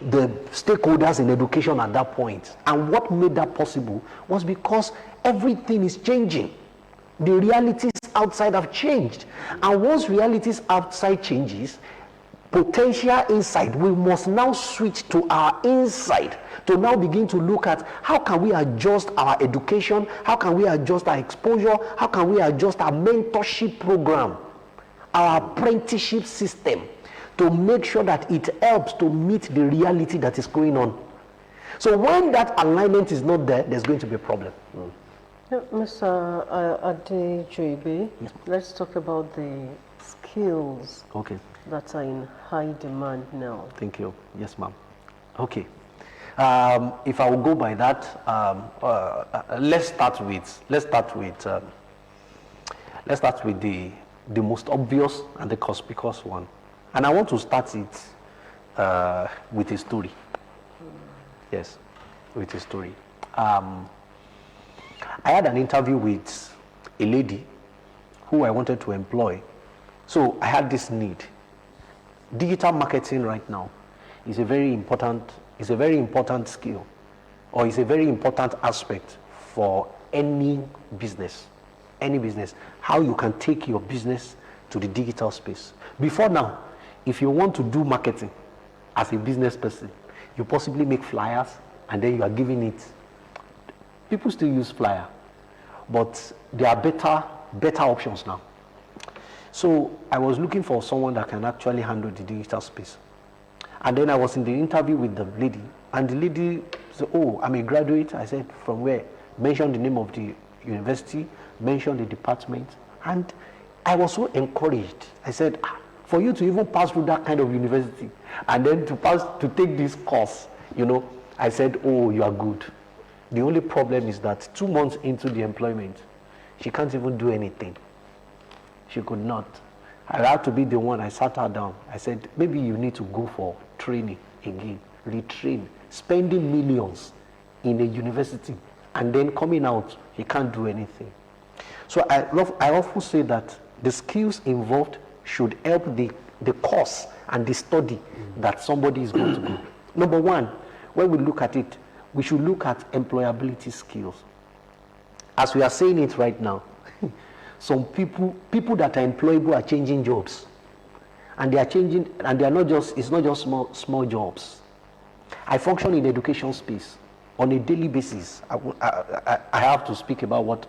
the stakeholders in education at that point. And what made that possible was because everything is changing. The realities outside have changed. And once realities outside changes, potential inside, we must now switch to our inside to now begin to look at how can we adjust our education, how can we adjust our exposure, how can we adjust our mentorship program, our apprenticeship system, to make sure that it helps to meet the reality that is going on. So when that alignment is not there, there's going to be a problem. Mr. Adejoibe, yes. Let's talk about the skills that are in high demand now. Thank you. Yes, ma'am. Okay. If I will go by that, let's start with the most obvious and the conspicuous one. And I want to start it with a story. Yes, with a story. I had an interview with a lady who I wanted to employ. So I had this need. Digital marketing right now is a very important skill, or is a very important aspect for any business. How you can take your business to the digital space. Before now, if you want to do marketing as a business person, you possibly make flyers and then you are giving it. People still use flyer, but there are better options now. So I was looking for someone that can actually handle the digital space. And then I was in the interview with the lady, and the lady said, "Oh, I'm a graduate." I said, "From where?" Mentioned the name of the university, mentioned the department, and I was so encouraged. I said, for you to even pass through that kind of university and then to take this course, I said, "Oh, you are good." The only problem is that 2 months into the employment, she can't even do anything. She could not. I had to be the one. I sat her down. I said, maybe you need to go for training again, retrain, spending millions in a university, and then coming out, he can't do anything. So I often say that the skills involved should help the course and the study that somebody is going to do. Number one, when we look at it, we should look at employability skills. As we are saying it right now, some people that are employable are changing jobs. And they are changing, and it's not just small jobs. I function in the education space on a daily basis. I have to speak about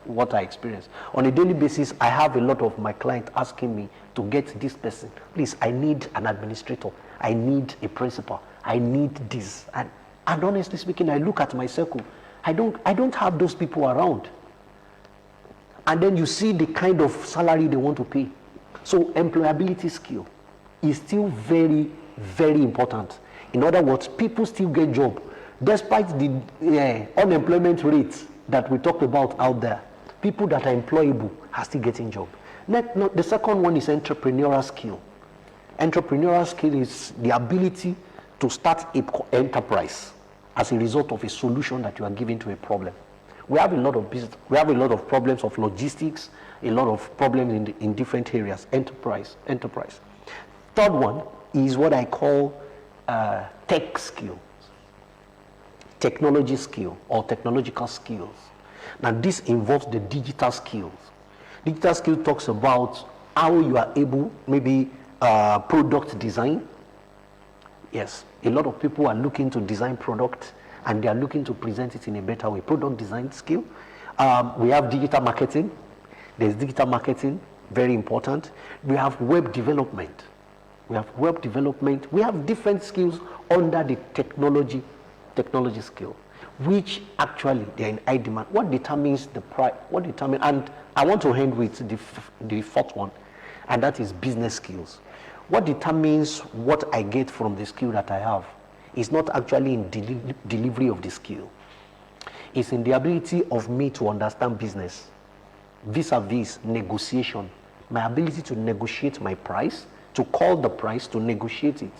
what I experience. On a daily basis, I have a lot of my clients asking me to get this person. Please, I need an administrator. I need a principal. I need this. And honestly speaking, I look at my circle. I don't have those people around. And then you see the kind of salary they want to pay. So employability skill is still very, very important. In other words, people still get job. Despite the unemployment rates that we talked about out there, people that are employable are still getting job. The second one is entrepreneurial skill. Entrepreneurial skill is the ability to start an enterprise as a result of a solution that you are giving to a problem. We have a lot of business. We have a lot of problems of logistics, a lot of problems in different areas. Enterprise. Third one is what I call tech skill, technology skill, or technological skills. Now this involves the digital skills. Digital skill talks about how you are able, maybe product design. Yes, a lot of people are looking to design product, and they are looking to present it in a better way. Product design skill. We have digital marketing. There's digital marketing, very important. We have web development. We have different skills under the technology skill, which actually they're in high demand. What determines the price? And I want to end with the fourth one, and that is business skills. What determines what I get from the skill that I have is not actually in delivery of the skill. It's in the ability of me to understand business, vis-a-vis negotiation, my ability to negotiate my price, to call the price, to negotiate it,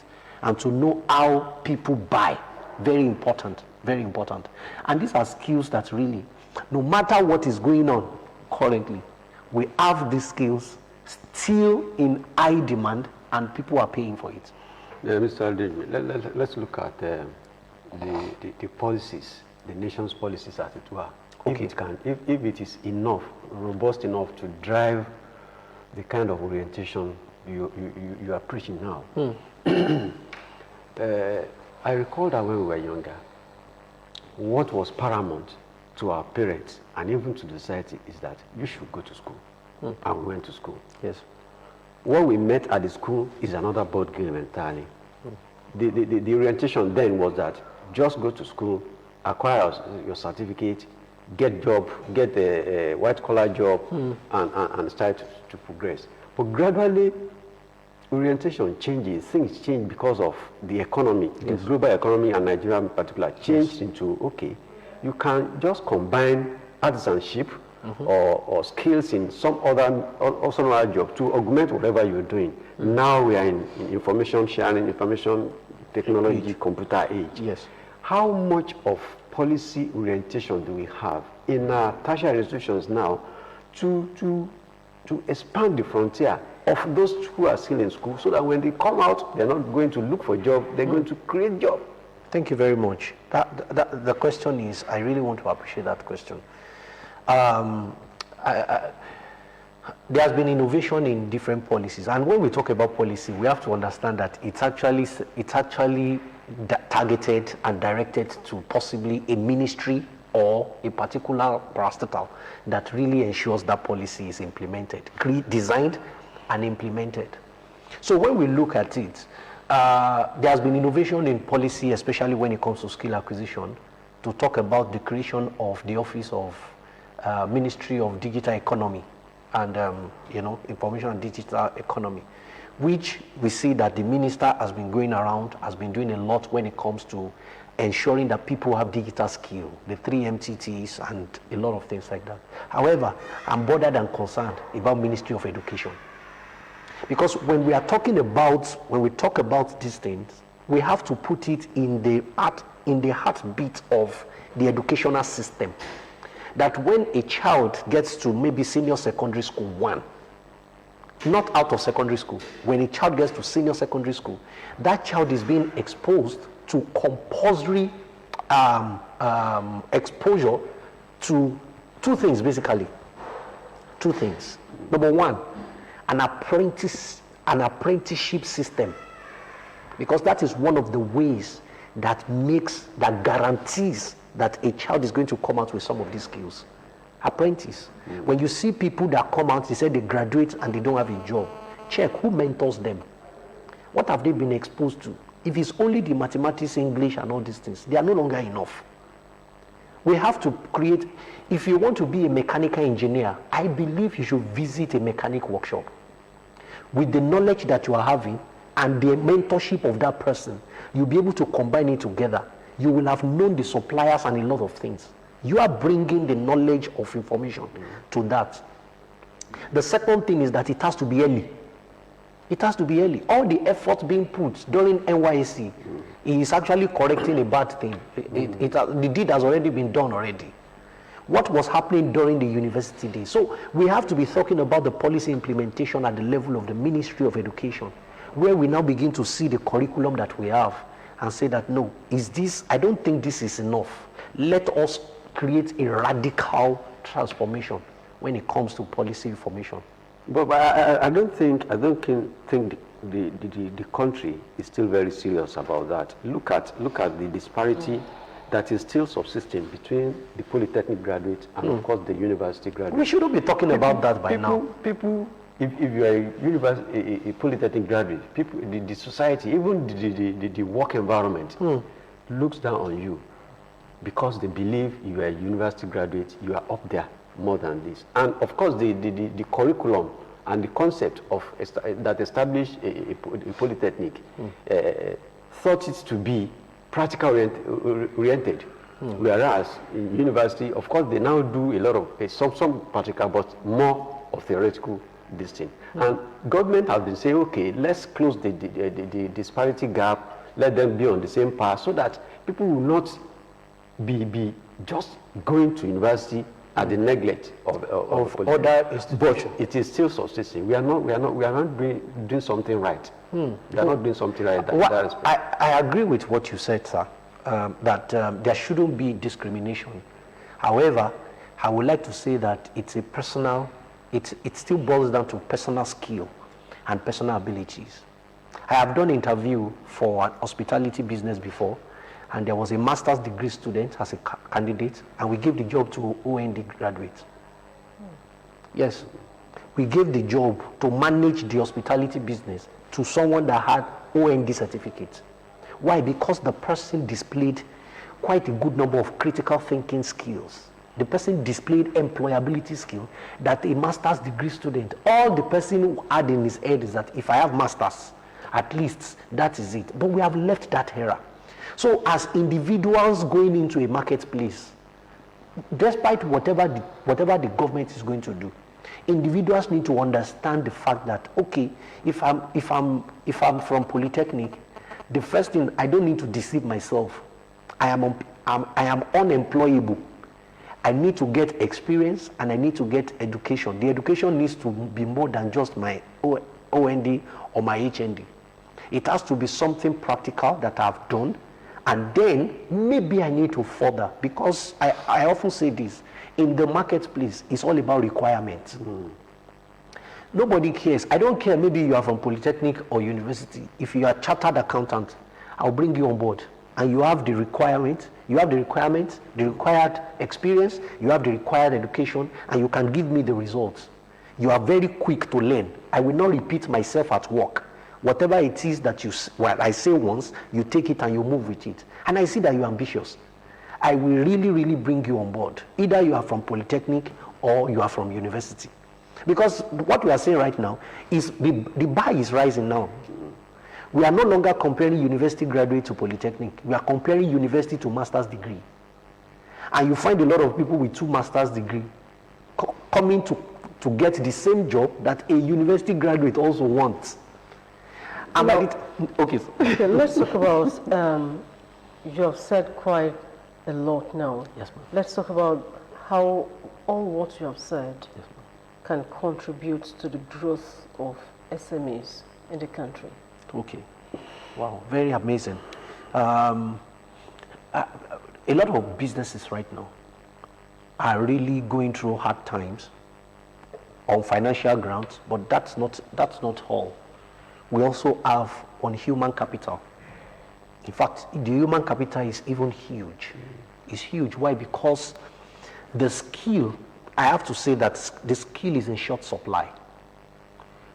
and to know how people buy. Very important, very important. And these are skills that really, no matter what is going on currently, we have these skills still in high demand, and people are paying for it. Mr. Aldrin, let's look at the policies, the nation's policies as it were. Okay. If it is enough, robust enough to drive the kind of orientation you are preaching now. I recall that when we were younger, what was paramount to our parents and even to the society is that you should go to school. And we went to school. Yes. What we met at the school is another board game entirely. The orientation then was that just go to school, acquire your certificate, get job, get a white-collar job, and start to progress. But gradually, orientation changes, things change because of the economy, the global economy and Nigeria in particular changed into, okay, you can just combine artisanship or skills in some other job to augment whatever you're doing. Now we are in information sharing, information technology, computer age. Yes. How much of policy orientation do we have in our tertiary institutions now to expand the frontier of those who are still in school, so that when they come out, they're not going to look for a job, they're going to create job? Thank you very much. The question is, I really want to appreciate that question. There has been innovation in different policies, and when we talk about policy, we have to understand that it's actually targeted and directed to possibly a ministry or a particular parastatal that really ensures that policy is implemented, designed and implemented. So when we look at it, there has been innovation in policy, especially when it comes to skill acquisition, to talk about the creation of the Office of Ministry of Digital Economy and Information and Digital Economy, which we see that the minister has been going around, has been doing a lot when it comes to ensuring that people have digital skill, the 3 MTTs and a lot of things like that. However, I'm bothered and concerned about Ministry of Education. Because when we talk about these things, we have to put it in the heartbeat of the educational system. That when a child gets to maybe senior secondary school 1, not out of secondary school, when a child gets to senior secondary school, that child is being exposed to compulsory exposure to 2 things basically. 2 things. Number 1, an apprenticeship system, because that is one of the ways that guarantees that a child is going to come out with some of these skills. Apprentice. When you see people that come out, they say they graduate and they don't have a job, check who mentors them. What have they been exposed to? If it's only the mathematics, English and all these things, they are no longer enough. We have to create, if you want to be a mechanical engineer, I believe you should visit a mechanic workshop. With the knowledge that you are having and the mentorship of that person, you'll be able to combine it together. You will have known the suppliers and a lot of things. You are bringing the knowledge of information to that. The second thing is that it has to be early. It has to be early. All the effort being put during NYSC is actually correcting a bad thing. The deed has already been done already. What was happening during the university days? So we have to be talking about the policy implementation at the level of the Ministry of Education, where we now begin to see the curriculum that we have and say that, no, I don't think this is enough. Let us create a radical transformation when it comes to policy information. But I don't think the country is still very serious about that. Look at the disparity that is still subsisting between the polytechnic graduate and of course the university graduate. We shouldn't be talking about that by now. People, if you are a polytechnic graduate, the society, even the work environment looks down on you because they believe you are a university graduate, you are up there more than this. And of course the curriculum and the concept of that established a polytechnic thought it to be practical oriented, whereas in university, of course, they now do a lot of some practical, but more of theoretical this thing. And government have been saying, okay, let's close the disparity gap, let them be on the same path, so that people will not be just going to university at the neglect of other institutions. But it is still subsisting. We are not doing something right. We are not doing something right. I agree with what you said, sir, that there shouldn't be discrimination. However, I would like to say that it's a personal, it still boils down to personal skill and personal abilities. I have done an interview for an hospitality business before, and there was a master's degree student as a candidate, and we gave the job to OND graduate. Yes, we gave the job to manage the hospitality business to someone that had OND certificate. Why? Because the person displayed quite a good number of critical thinking skills. The person displayed employability skill that a master's degree student, all the person had in his head is that if I have masters, at least that is it. But we have left that era. So as individuals going into a marketplace, despite whatever the government is going to do, individuals need to understand the fact that, okay, if I'm from Polytechnic, the first thing, I don't need to deceive myself. I am unemployable. I need to get experience and I need to get education. The education needs to be more than just my OND or my HND. It has to be something practical that I've done, and then maybe I need to further, because I often say this, in the marketplace, it's all about requirements. Nobody cares. I don't care, maybe you are from Polytechnic or university. If you are a chartered accountant, I'll bring you on board. And you have the requirement, the required experience, you have the required education, and you can give me the results. You are very quick to learn. I will not repeat myself at work. Whatever it is that I say once, you take it and you move with it. And I see that you're ambitious. I will really, really bring you on board. Either you are from Polytechnic or you are from university. Because what we are saying right now is the bar is rising now. We are no longer comparing university graduate to Polytechnic. We are comparing university to master's degree. And you find a lot of people with 2 master's degree coming to get the same job that a university graduate also wants. Okay, let's talk about, you have said quite a lot now. Yes, ma'am. Let's talk about how all what you have said can contribute to the growth of SMEs in the country. Okay. Wow, very amazing. A lot of businesses right now are really going through hard times on financial grounds, but that's not all. We also have on human capital. In fact, the human capital is even huge. It's huge. Why? Because the skill, I have to say that the skill is in short supply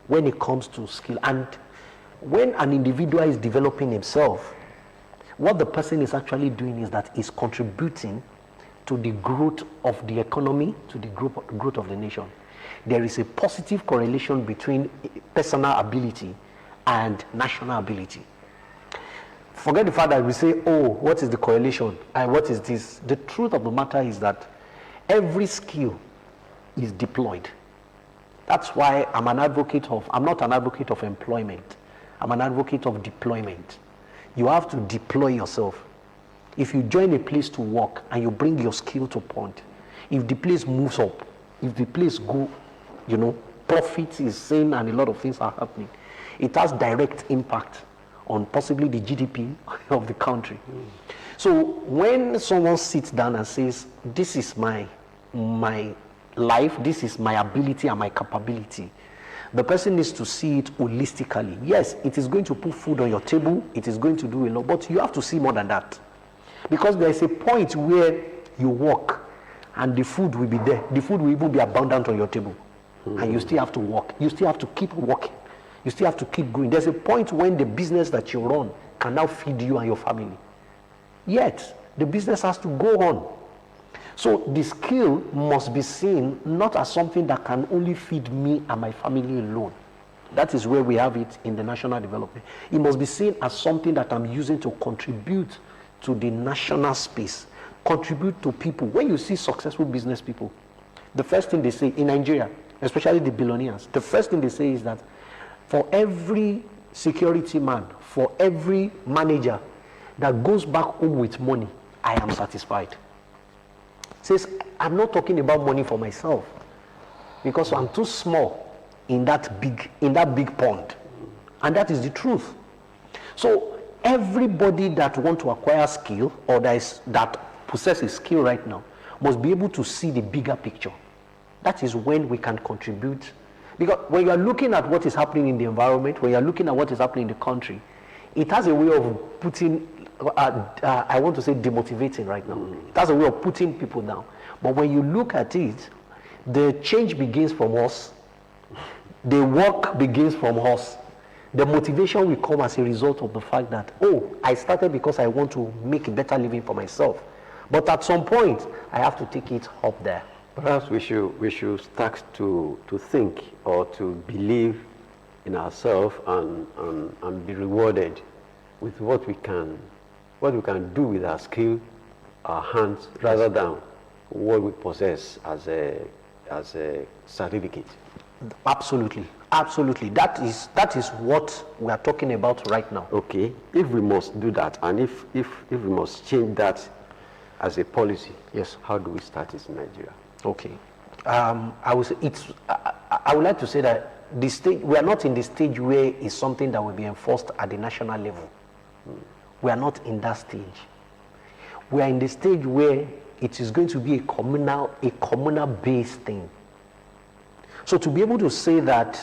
when it comes to skill. And when an individual is developing himself, what the person is actually doing is that he's contributing to the growth of the economy, to the growth of the nation. There is a positive correlation between personal ability and national ability. Forget the fact that we say, oh, what is the correlation? And what is this? The truth of the matter is that every skill is deployed. That's why I'm not an advocate of employment. I'm an advocate of deployment. You have to deploy yourself. If you join a place to work and you bring your skill to point, if the place moves up, if the place go, profit is seen and a lot of things are happening, it has direct impact on possibly the GDP of the country. So when someone sits down and says, this is my life, this is my ability and my capability, the person needs to see it holistically. Yes, it is going to put food on your table, it is going to do a lot, but you have to see more than that. Because there is a point where you work and the food will be there. The food will even be abundant on your table. And you still have to work. You still have to keep working. You still have to keep going. There's a point when the business that you run can now feed you and your family. Yet, the business has to go on. So the skill must be seen not as something that can only feed me and my family alone. That is where we have it in the national development. It must be seen as something that I'm using to contribute to the national space, contribute to people. When you see successful business people, the first thing they say in Nigeria, especially the billionaires, the first thing they say is that for every security man, for every manager that goes back home with money, I am satisfied. says, I'm not talking about money for myself because I'm too small in that big pond. And that is the truth. So everybody that want to acquire skill or that possesses skill right now must be able to see the bigger picture. That is when we can contribute. Because when you are looking at what is happening in the environment, when you are looking at what is happening in the country, it has a way of putting, I want to say demotivating right now. It has a way of putting people down. But when you look at it, the change begins from us. The work begins from us. The motivation will come as a result of the fact that, oh, I started because I want to make a better living for myself. But at some point, I have to take it up there. Perhaps we should start to think or to believe in ourselves and be rewarded with what we can do with our skill, our hands, rather than what we possess as a certificate. Absolutely. Absolutely. That is what we are talking about right now. Okay. If we must do that, and if we must change that as a policy, yes, how do we start it in Nigeria? Okay. I would like to say that we are not in the stage where it's something that will be enforced at the national level. We are not in that stage. We are in the stage where it is going to be a communal based thing. So to be able to say that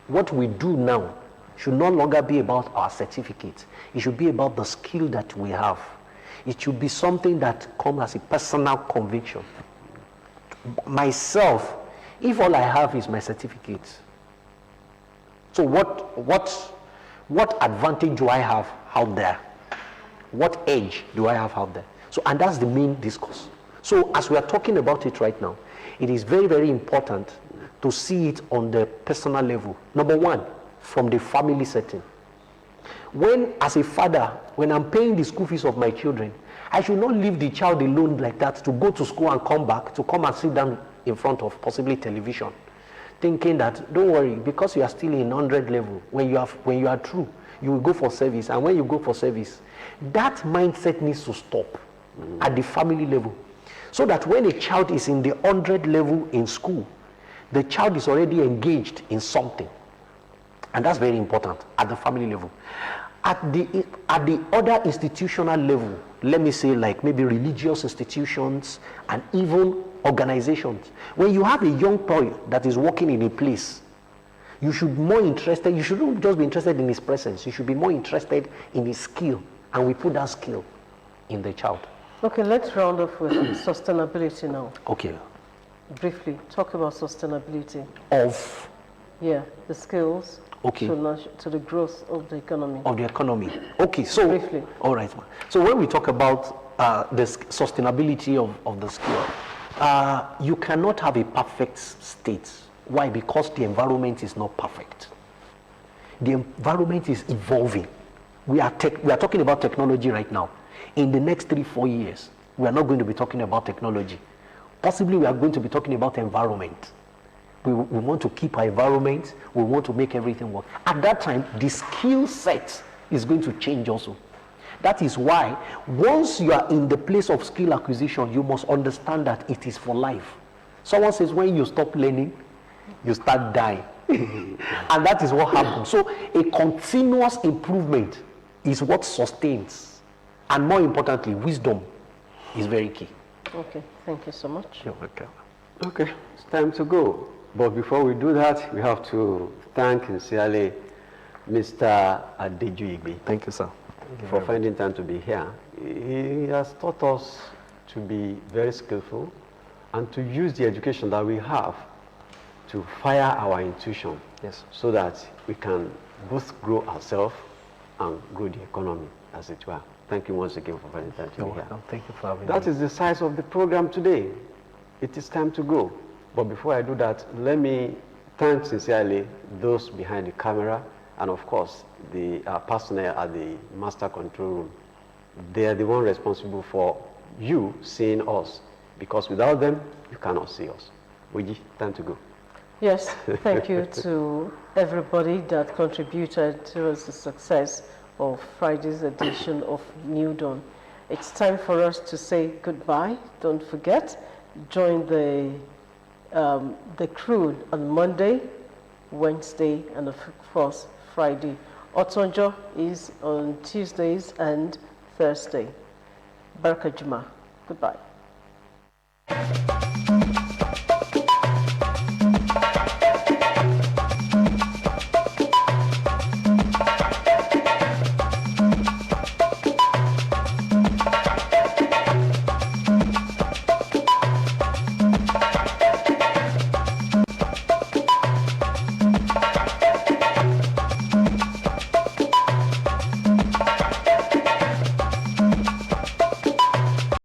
what we do now should no longer be about our certificate. It should be about the skill that we have. It should be something that comes as a personal conviction. Myself, if all I have is my certificate, so what advantage do I have out there? What edge do I have out there? So, and that's the main discourse. So as we are talking about it right now, it is very, very important to see it on the personal level. Number one, from the family setting. When, as a father, when I'm paying the school fees of my children, I should not leave the child alone like that to go to school and come back, to come and sit down in front of possibly television, thinking that, don't worry, because you are still in 100 level, when you are true, you will go for service. And when you go for service, that mindset needs to stop at the family level. So that when a child is in the 100 level in school, the child is already engaged in something. And that's very important at the family level. At the other institutional level, let me say like maybe religious institutions and even organizations, when you have a young boy that is working in a place, you shouldn't just be interested in his presence, you should be more interested in his skill, and we put that skill in the child. Okay, let's round off with sustainability now. Okay. Briefly, talk about sustainability. Of? Yeah, the skills. Okay. To the growth of the economy. Of the economy. Okay, so. Briefly. All right. So when we talk about the sustainability of the skill, you cannot have a perfect state. Why? Because the environment is not perfect. The environment is evolving. We are talking about technology right now. In the next 3-4 years, we are not going to be talking about technology. Possibly we are going to be talking about environment. We want to keep our environment. We want to make everything work. At that time, the skill set is going to change also. That is why once you are in the place of skill acquisition, you must understand that it is for life. Someone says when you stop learning, you start dying. And that is what happens. So a continuous improvement is what sustains. And more importantly, wisdom is very key. Okay, thank you so much. You're welcome. Okay, it's time to go. But before we do that, we have to thank sincerely Mr. Adejuigbe. Thank you, sir. For finding time to be here. He has taught us to be very skillful and to use the education that we have to fire our intuition. Yes. So that we can both grow ourselves and grow the economy, as it were. Thank you once again for finding time to be here. Thank you for having me. That is the size of the program today. It is time to go. But before I do that, let me thank sincerely those behind the camera and of course the personnel at the master control room. They are the one responsible for you seeing us, because without them, you cannot see us. Wiji, time to go. Yes, thank you to everybody that contributed towards the success of Friday's edition of Newdawn. It's time for us to say goodbye. Don't forget, join the crew on Monday, Wednesday, and of course Friday. Otonjo is on Tuesdays and Thursday. Baraka Juma. Goodbye.